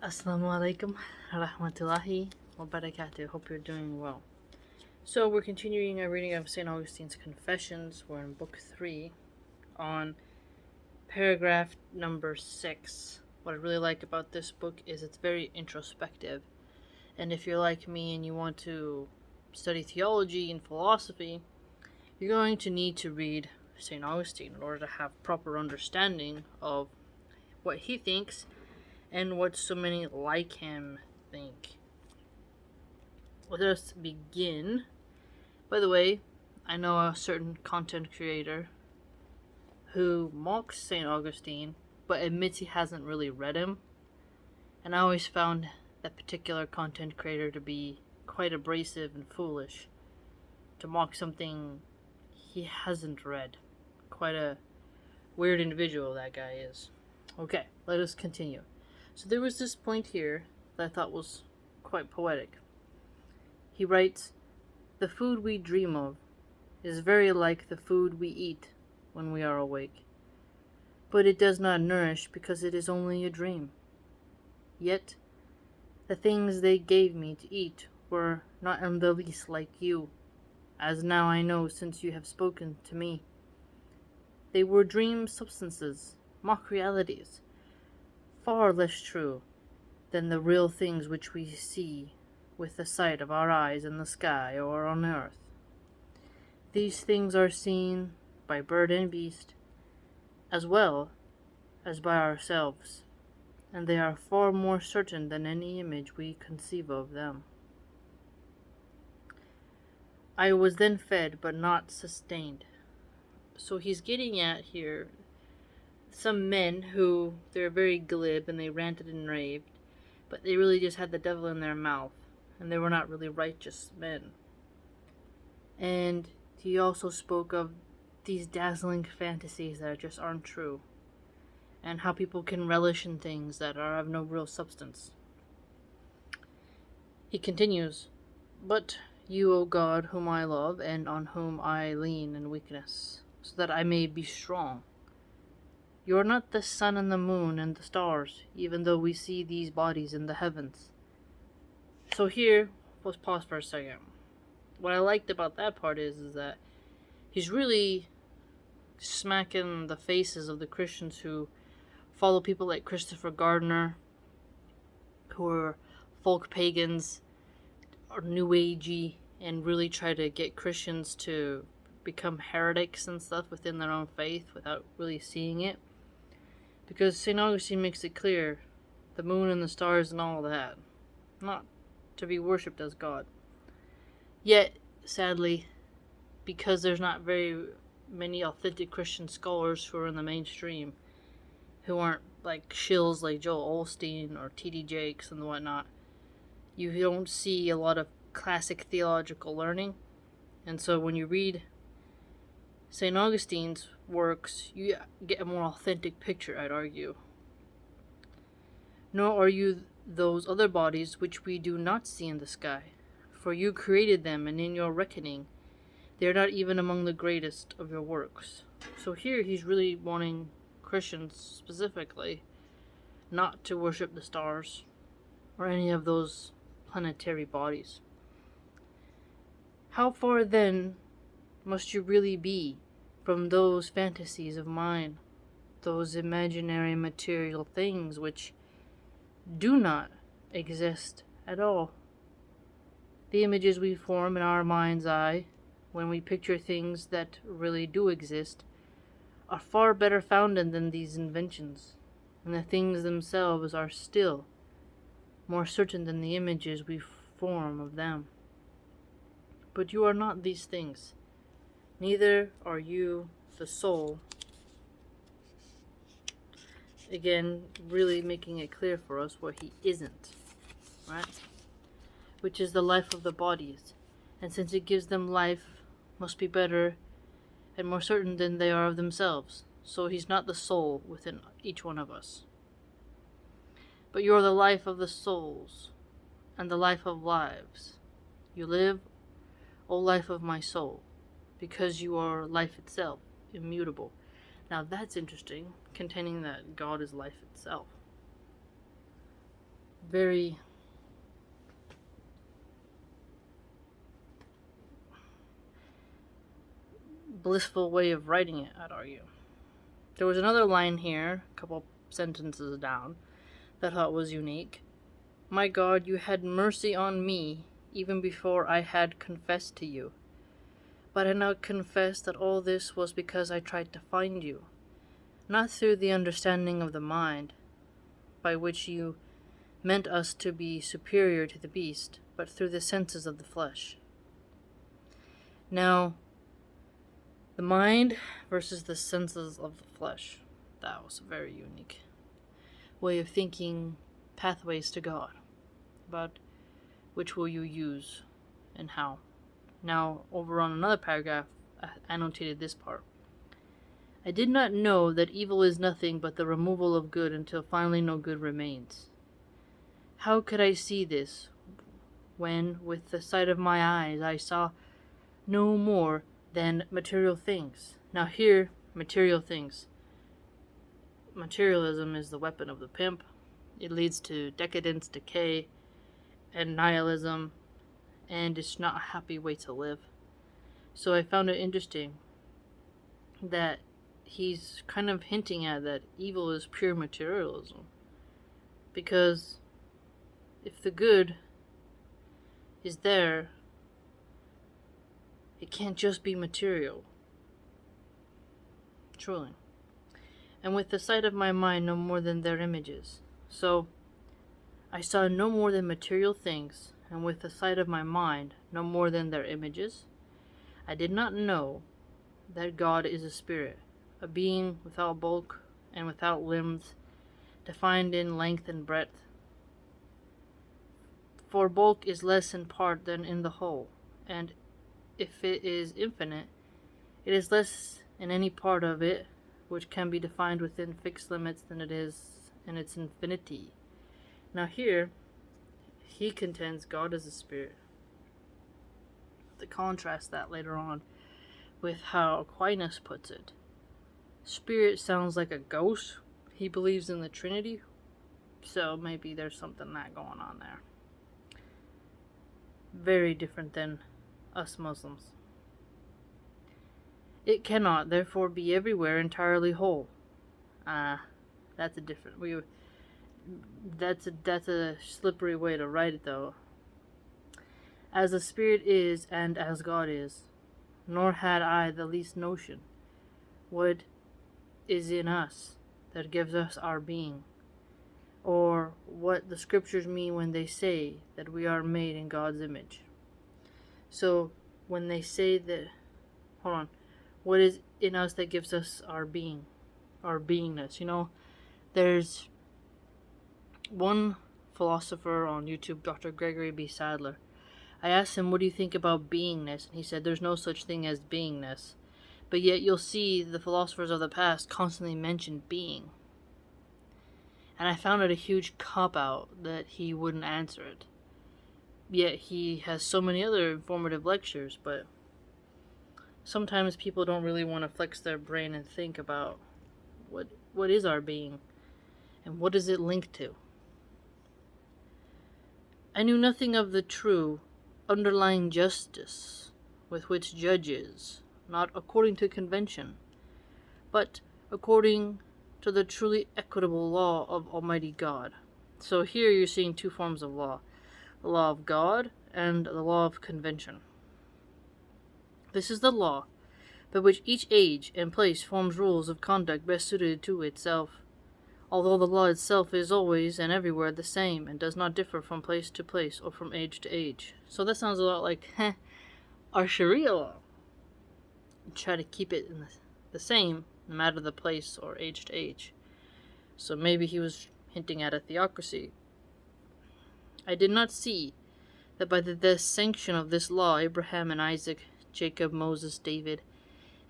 Assalamu alaikum rahmatullahi wa barakatuh. Hope you're doing well. So, we're continuing our reading of St. Augustine's Confessions. We're in Book 3 on paragraph number 6. What I really like about this book is it's very introspective. And if you're like me and you want to study theology and philosophy, you're going to need to read St. Augustine in order to have proper understanding of what he thinks and what so many like him think. Let us begin. By the way, I know a certain content creator who mocks St. Augustine, but admits he hasn't really read him. And I always found that particular content creator to be quite abrasive and foolish to mock something he hasn't read. Quite a weird individual that guy is. Okay, let us continue. So there was this point here that I thought was quite poetic. He writes, "The food we dream of is very like the food we eat when we are awake, but it does not nourish because it is only a dream. Yet, the things they gave me to eat were not in the least like you, as now I know since you have spoken to me. They were dream substances, mock realities, far less true than the real things which we see with the sight of our eyes in the sky or on earth. These things are seen by bird and beast, as well as by ourselves, and they are far more certain than any image we conceive of them. I was then fed, but not sustained." So he's getting at here some men who, they're very glib and they ranted and raved, but they really just had the devil in their mouth, and they were not really righteous men. And he also spoke of these dazzling fantasies that just aren't true, and how people can relish in things that are of no real substance. He continues, "But you, O God, whom I love, and on whom I lean in weakness, so that I may be strong. You are not the sun and the moon and the stars, even though we see these bodies in the heavens." So here, let's pause for a second. What I liked about that part is that he's really smacking the faces of the Christians who follow people like Christopher Gardner, who are folk pagans or new agey, and really try to get Christians to become heretics and stuff within their own faith without really seeing it. Because St. Augustine makes it clear, the moon and the stars and all that, not to be worshipped as God. Yet, sadly, because there's not very many authentic Christian scholars who are in the mainstream, who aren't like shills like Joel Osteen or T.D. Jakes and whatnot, you don't see a lot of classic theological learning. And so when you read St. Augustine's works, you get a more authentic picture, I'd argue. "Nor are you those other bodies which we do not see in the sky, for you created them, and in your reckoning they are not even among the greatest of your works." So here he's really wanting Christians specifically not to worship the stars or any of those planetary bodies. "How far then must you really be from those fantasies of mine, those imaginary material things which do not exist at all? The images we form in our mind's eye when we picture things that really do exist are far better founded than these inventions, and the things themselves are still more certain than the images we form of them. But you are not these things, neither are you the soul." Again, really making it clear for us what he isn't, right? Which is the life of the bodies, and since it gives them life, must be better and more certain than they are of themselves. So he's not the soul within each one of us. "But you are the life of the souls, and the life of lives. You live, O life of my soul, because you are life itself, immutable." Now that's interesting, containing that God is life itself. very blissful way of writing it, I'd argue. There was another line here, a couple sentences down, that I thought was unique. My God, you had mercy on me even before I had confessed to you. But I now confess that all this was because I tried to find you, not through the understanding of the mind, by which you meant us to be superior to the beast, but through the senses of the flesh. Now, the mind versus the senses of the flesh. That was a very unique way of thinking, pathways to God, about which will you use and how. Now, over on another paragraph, I annotated this part. I did not know that evil is nothing but the removal of good until finally no good remains. How could I see this when, with the sight of my eyes, I saw no more than material things? Now here, material things. Materialism is the weapon of the pimp. It leads to decadence, decay, and nihilism, and it's not a happy way to live. So I found it interesting that he's kind of hinting at that evil is pure materialism. Because if the good is there, it can't just be material. Truly. And with the sight of my mind no more than their images. So I saw no more than material things, and with the sight of my mind no more than their images. I did not know that God is a spirit, a being without bulk and without limbs, defined in length and breadth. For bulk is less in part than in the whole, and if it is infinite, it is less in any part of it which can be defined within fixed limits than it is in its infinity. Now here, he contends God is a spirit. To contrast that later on with how Aquinas puts it. Spirit sounds like a ghost. He believes in the Trinity, so maybe there's something that going on there. Very different than us Muslims. It cannot, therefore, be everywhere entirely whole. That's a different. That's a slippery way to write it, though. As the Spirit is, and as God is, nor had I the least notion what is in us that gives us our being, or what the Scriptures mean when they say that we are made in God's image. So, when they say that, what is in us that gives us our being, our beingness? There's one philosopher on YouTube, Dr. Gregory B. Sadler. I asked him, what do you think about beingness? And he said, there's no such thing as beingness. But yet you'll see the philosophers of the past constantly mention being. And I found it a huge cop-out that he wouldn't answer it. Yet he has so many other informative lectures, but sometimes people don't really want to flex their brain and think about what is our being and what is it linked to. I knew nothing of the true underlying justice with which judges, not according to convention, but according to the truly equitable law of Almighty God. So here you're seeing two forms of law, the law of God and the law of convention. This is the law by which each age and place forms rules of conduct best suited to itself, although the law itself is always and everywhere the same and does not differ from place to place or from age to age. So that sounds a lot like our Sharia law. Try to keep it in the same, no matter the place or age to age. So maybe he was hinting at a theocracy. I did not see that by the sanction of this law, Abraham and Isaac, Jacob, Moses, David,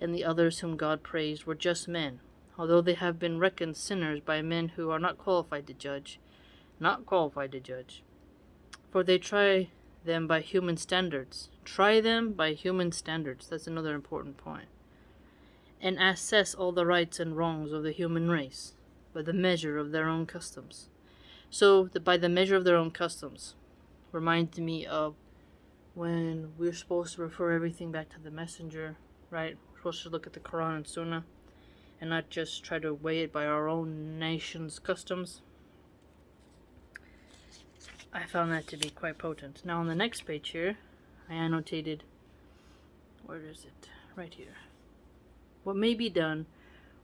and the others whom God praised were just men, although they have been reckoned sinners by men who are not qualified to judge. For they try them by human standards. That's another important point. And assess all the rights and wrongs of the human race by the measure of their own customs. So, by the measure of their own customs. Reminds me of when we're supposed to refer everything back to the messenger, right? We're supposed to look at the Quran and Sunnah and not just try to weigh it by our own nation's customs. I found that to be quite potent. Now, on the next page here, I annotated, where is it? Right here. What may be done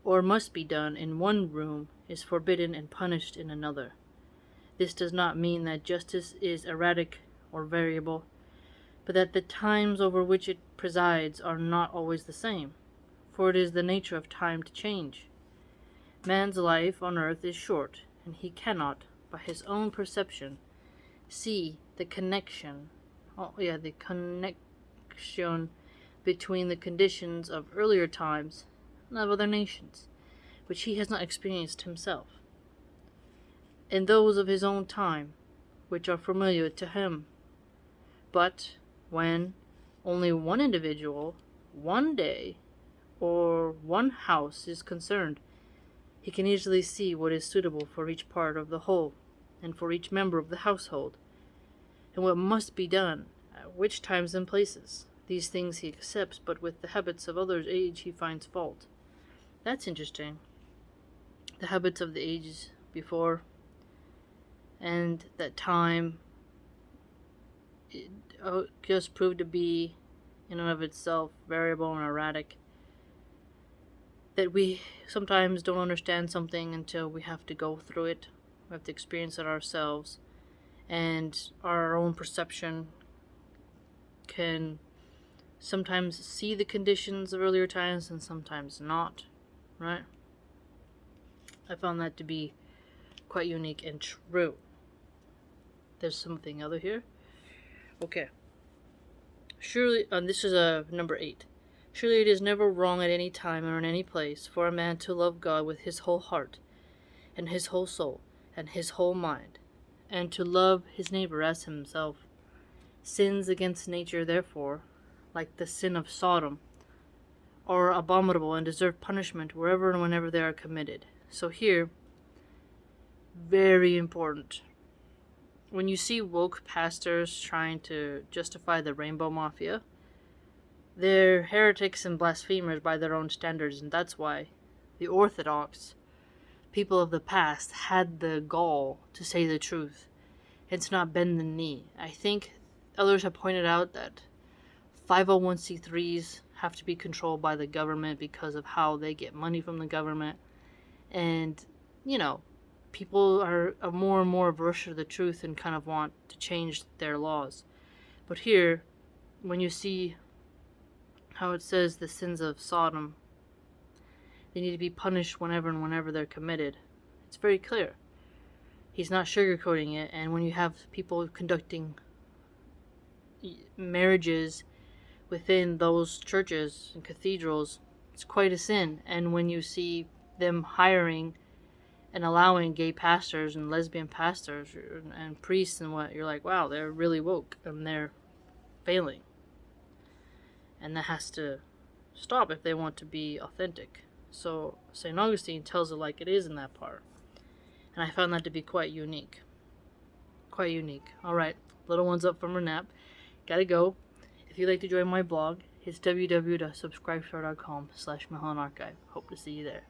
or must be done in one room is forbidden and punished in another. This does not mean that justice is erratic or variable, but that the times over which it presides are not always the same, for it is the nature of time to change. Man's life on earth is short, and he cannot, by his own perception, see the connection between the conditions of earlier times and of other nations, which he has not experienced himself, and those of his own time, which are familiar to him. But when only one individual, one day, or one house is concerned, he can easily see what is suitable for each part of the whole, and for each member of the household, and what must be done, at which times and places. These things he accepts, but with the habits of others' age he finds fault. That's interesting. The habits of the ages before, and that time just proved to be, in and of itself, variable and erratic. That we sometimes don't understand something until we have to go through it. We have to experience it ourselves. And our own perception can sometimes see the conditions of earlier times and sometimes not, right? I found that to be quite unique and true. There's something other here. Okay. Surely, this is number 8. Surely it is never wrong at any time or in any place for a man to love God with his whole heart, and his whole soul, and his whole mind, and to love his neighbor as himself. Sins against nature, therefore, like the sin of Sodom, are abominable and deserve punishment wherever and whenever they are committed. So here, very important. When you see woke pastors trying to justify the rainbow mafia, they're heretics and blasphemers by their own standards, and that's why the Orthodox people of the past had the gall to say the truth and to not bend the knee. I think others have pointed out that 501c3s have to be controlled by the government because of how they get money from the government. And, people are more and more averse to the truth and kind of want to change their laws. But here, when you see how it says the sins of Sodom, they need to be punished whenever and whenever they're committed, it's very clear. He's not sugarcoating it. And when you have people conducting marriages within those churches and cathedrals, it's quite a sin. And when you see them hiring and allowing gay pastors and lesbian pastors and priests and what, you're like, wow, they're really woke and they're failing. And that has to stop if they want to be authentic. So St. Augustine tells it like it is in that part. And I found that to be quite unique. Quite unique. Alright, little one's up from her nap. Gotta go. If you'd like to join my blog, it's www.subscribestar.com/MilhanArchive. Hope to see you there.